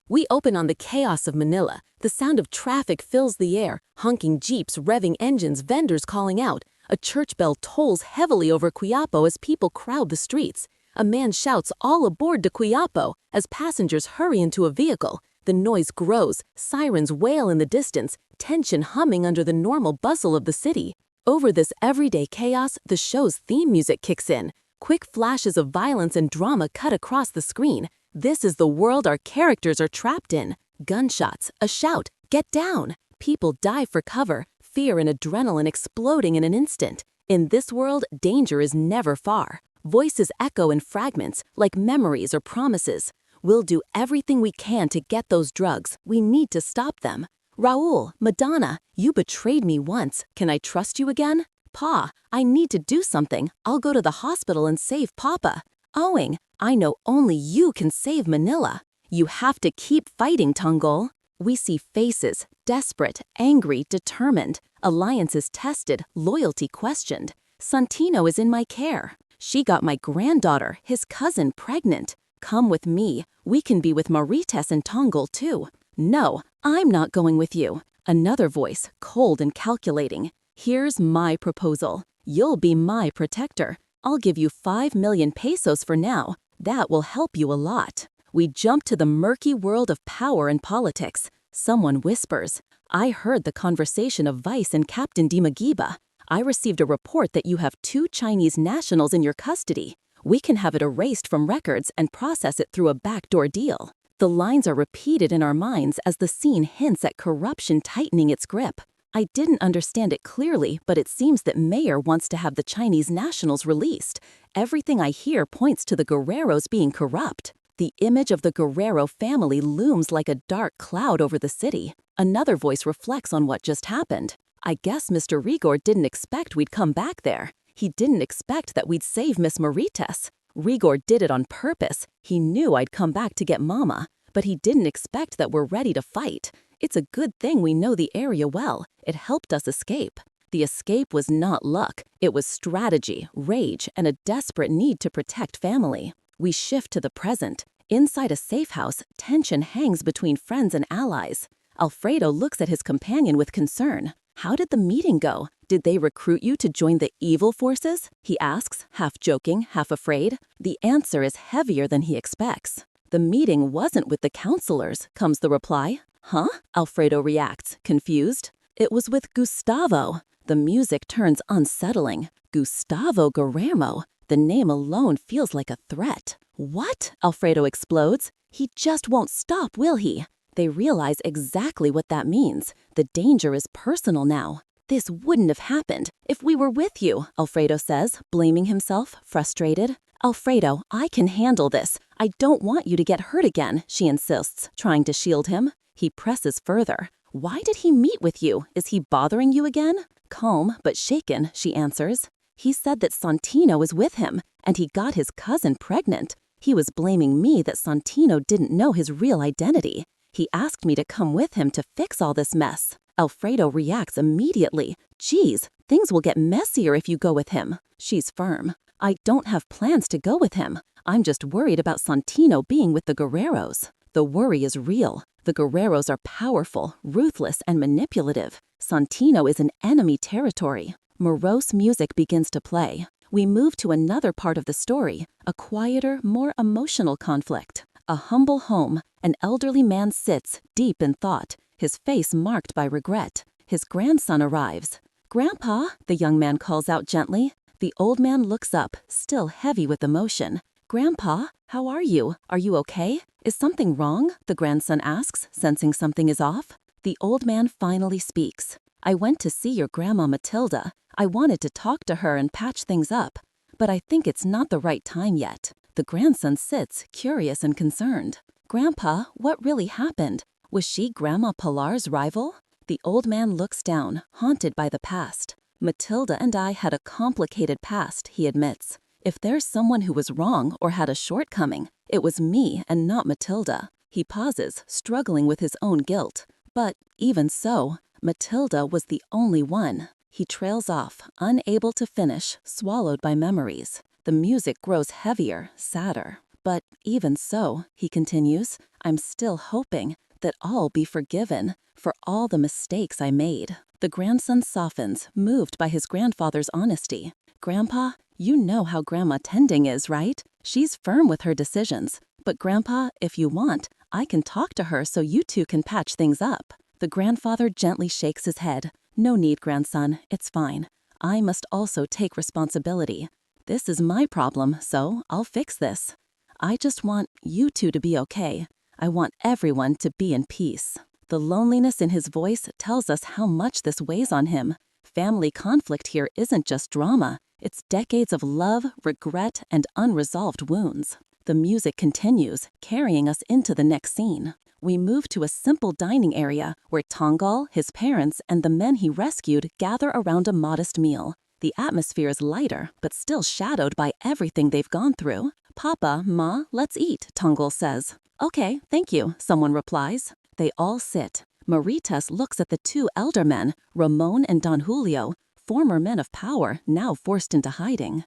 We open on the chaos of Manila. The sound of traffic fills the air, honking jeeps, revving engines, vendors calling out. A church bell tolls heavily over Quiapo as people crowd the streets. A man shouts, "All aboard to Quiapo," as passengers hurry into a vehicle. The noise grows, sirens wail in the distance, tension humming under the normal bustle of the city. Over this everyday chaos, the show's theme music kicks in. Quick flashes of violence and drama cut across the screen. This is the world our characters are trapped in. Gunshots, a shout, "Get down!" People dive for cover, fear and adrenaline exploding in an instant. In this world, danger is never far. Voices echo in fragments, like memories or promises. We'll do everything we can to get those drugs. We need to stop them. "Raul, Madonna, you betrayed me once. Can I trust you again?" "Pa, I need to do something. I'll go to the hospital and save Papa." "Owing, I know only you can save Manila." "You have to keep fighting, Tanggol." We see faces, desperate, angry, determined. Alliances tested, loyalty questioned. "Santino is in my care. She got my granddaughter, his cousin, pregnant. Come with me. We can be with Marites and Tanggol too." "No, I'm not going with you." Another voice, cold and calculating. "Here's my proposal. You'll be my protector. I'll give you 5 million pesos for now. That will help you a lot." We jump to the murky world of power and politics. Someone whispers, "I heard the conversation of Vice and Captain Dimaguiba. I received a report that you have 2 Chinese nationals in your custody. We can have it erased from records and process it through a backdoor deal." The lines are repeated in our minds as the scene hints at corruption tightening its grip. I didn't understand it clearly, but it seems that Mayor wants to have the Chinese nationals released. Everything I hear points to the Guerreros being corrupt. The image of the Guerrero family looms like a dark cloud over the city. Another voice reflects on what just happened. "I guess Mr. Rigor didn't expect we'd come back there. He didn't expect that we'd save Miss Marites. Rigor did it on purpose. He knew I'd come back to get Mama, but he didn't expect that we're ready to fight. It's a good thing we know the area well. It helped us escape." The escape was not luck. It was strategy, rage, and a desperate need to protect family. We shift to the present. Inside a safe house, tension hangs between friends and allies. Alfredo looks at his companion with concern. "How did the meeting go? Did they recruit you to join the evil forces?" he asks, half joking, half afraid. The answer is heavier than he expects. "The meeting wasn't with the counselors," comes the reply. "Huh?" Alfredo reacts, confused. "It was with Gustavo." The music turns unsettling. Gustavo Guillermo. The name alone feels like a threat. "What?" Alfredo explodes. "He just won't stop, will he?" They realize exactly what that means. The danger is personal now. "This wouldn't have happened if we were with you," Alfredo says, blaming himself, frustrated. "Alfredo, I can handle this. I don't want you to get hurt again," she insists, trying to shield him. He presses further. "Why did he meet with you? Is he bothering you again?" Calm but shaken, she answers. "He said that Santino is with him, and he got his cousin pregnant. He was blaming me that Santino didn't know his real identity. He asked me to come with him to fix all this mess." Alfredo reacts immediately. "Geez, things will get messier if you go with him." She's firm. "I don't have plans to go with him. I'm just worried about Santino being with the Guerreros." The worry is real. The Guerreros are powerful, ruthless, and manipulative. Santino is in enemy territory. Morose music begins to play. We move to another part of the story, a quieter, more emotional conflict. A humble home. An elderly man sits, deep in thought, his face marked by regret. His grandson arrives. "Grandpa," the young man calls out gently. The old man looks up, still heavy with emotion. "Grandpa, how are you? Are you okay? Is something wrong?" the grandson asks, sensing something is off. The old man finally speaks. "I went to see your grandma Matilda. I wanted to talk to her and patch things up, but I think it's not the right time yet." The grandson sits, curious and concerned. "Grandpa, what really happened? Was she Grandma Pilar's rival?" The old man looks down, haunted by the past. "Matilda and I had a complicated past," he admits. "If there's someone who was wrong or had a shortcoming, it was me and not Matilda." He pauses, struggling with his own guilt. But even so, Matilda was the only one. He trails off, unable to finish, swallowed by memories. The music grows heavier, sadder. But even so, he continues, I'm still hoping that I'll be forgiven for all the mistakes I made. The grandson softens, moved by his grandfather's honesty. Grandpa, you know how Grandma Tending is, right? She's firm with her decisions. But Grandpa, if you want, I can talk to her so you two can patch things up. The grandfather gently shakes his head. No need, grandson, it's fine. I must also take responsibility. This is my problem, so I'll fix this. I just want you two to be okay. I want everyone to be in peace. The loneliness in his voice tells us how much this weighs on him. Family conflict here isn't just drama. It's decades of love, regret, and unresolved wounds. The music continues, carrying us into the next scene. We move to a simple dining area where Tanggol, his parents, and the men he rescued gather around a modest meal. The atmosphere is lighter, but still shadowed by everything they've gone through. Papa, Ma, let's eat, Tanggol says. Okay, thank you, someone replies. They all sit. Maritas looks at the two elder men, Ramon and Don Julio, former men of power, now forced into hiding.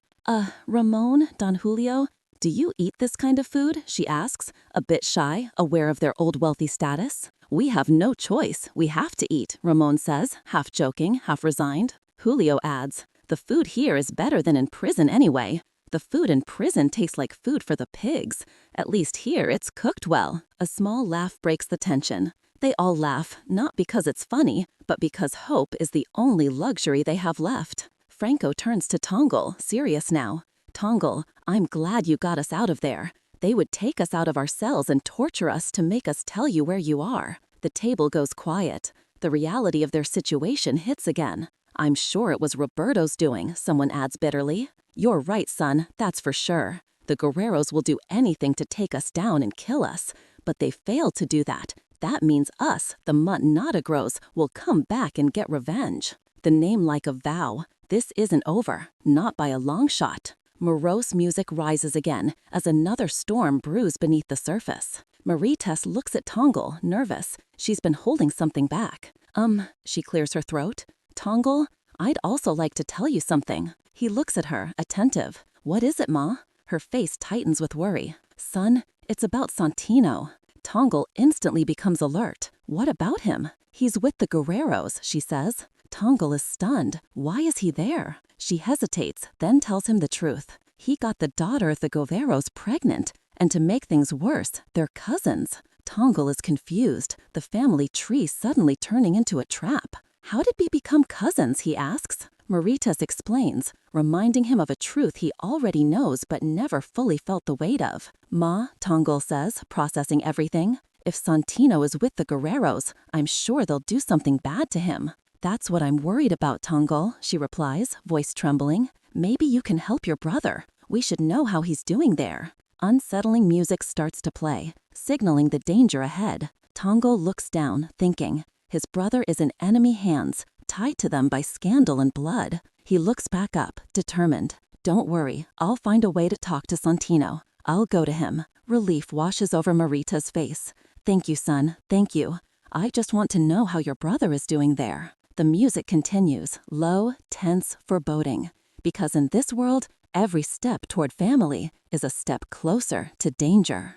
Ramon, Don Julio, do you eat this kind of food? She asks, a bit shy, aware of their old wealthy status. We have no choice. We have to eat, Ramon says, half joking, half resigned. Julio adds, the food here is better than in prison anyway. The food in prison tastes like food for the pigs. At least here it's cooked well. A small laugh breaks the tension. They all laugh, not because it's funny, but because hope is the only luxury they have left. Franco turns to Tanggol, serious now. Tanggol, I'm glad you got us out of there. They would take us out of our cells and torture us to make us tell you where you are. The table goes quiet. The reality of their situation hits again. I'm sure it was Roberto's doing, someone adds bitterly. You're right, son, that's for sure. The Guerreros will do anything to take us down and kill us. But they failed to do that. That means us, the Montenegros, will come back and get revenge. The name like a vow. This isn't over, not by a long shot. Morose music rises again as another storm brews beneath the surface. Maritas looks at Tanggol, nervous. She's been holding something back. She clears her throat. Tanggol, I'd also like to tell you something. He looks at her, attentive. What is it, Ma? Her face tightens with worry. Son, it's about Santino. Tanggol instantly becomes alert. What about him? He's with the Guerreros, she says. Tanggol is stunned. Why is he there? She hesitates, then tells him the truth. He got the daughter of the Guerreros pregnant, and to make things worse, they're cousins. Tanggol is confused, the family tree suddenly turning into a trap. How did we become cousins, he asks. Maritas explains, reminding him of a truth he already knows but never fully felt the weight of. Ma, Tanggol says, processing everything. If Santino is with the Guerreros, I'm sure they'll do something bad to him. That's what I'm worried about, Tanggol, she replies, voice trembling. Maybe you can help your brother. We should know how he's doing there. Unsettling music starts to play, signaling the danger ahead. Tanggol looks down, thinking. His brother is in enemy hands, tied to them by scandal and blood. He looks back up, determined. Don't worry, I'll find a way to talk to Santino. I'll go to him. Relief washes over Marita's face. Thank you, son, thank you. I just want to know how your brother is doing there. The music continues, low, tense, foreboding. Because in this world, every step toward family is a step closer to danger.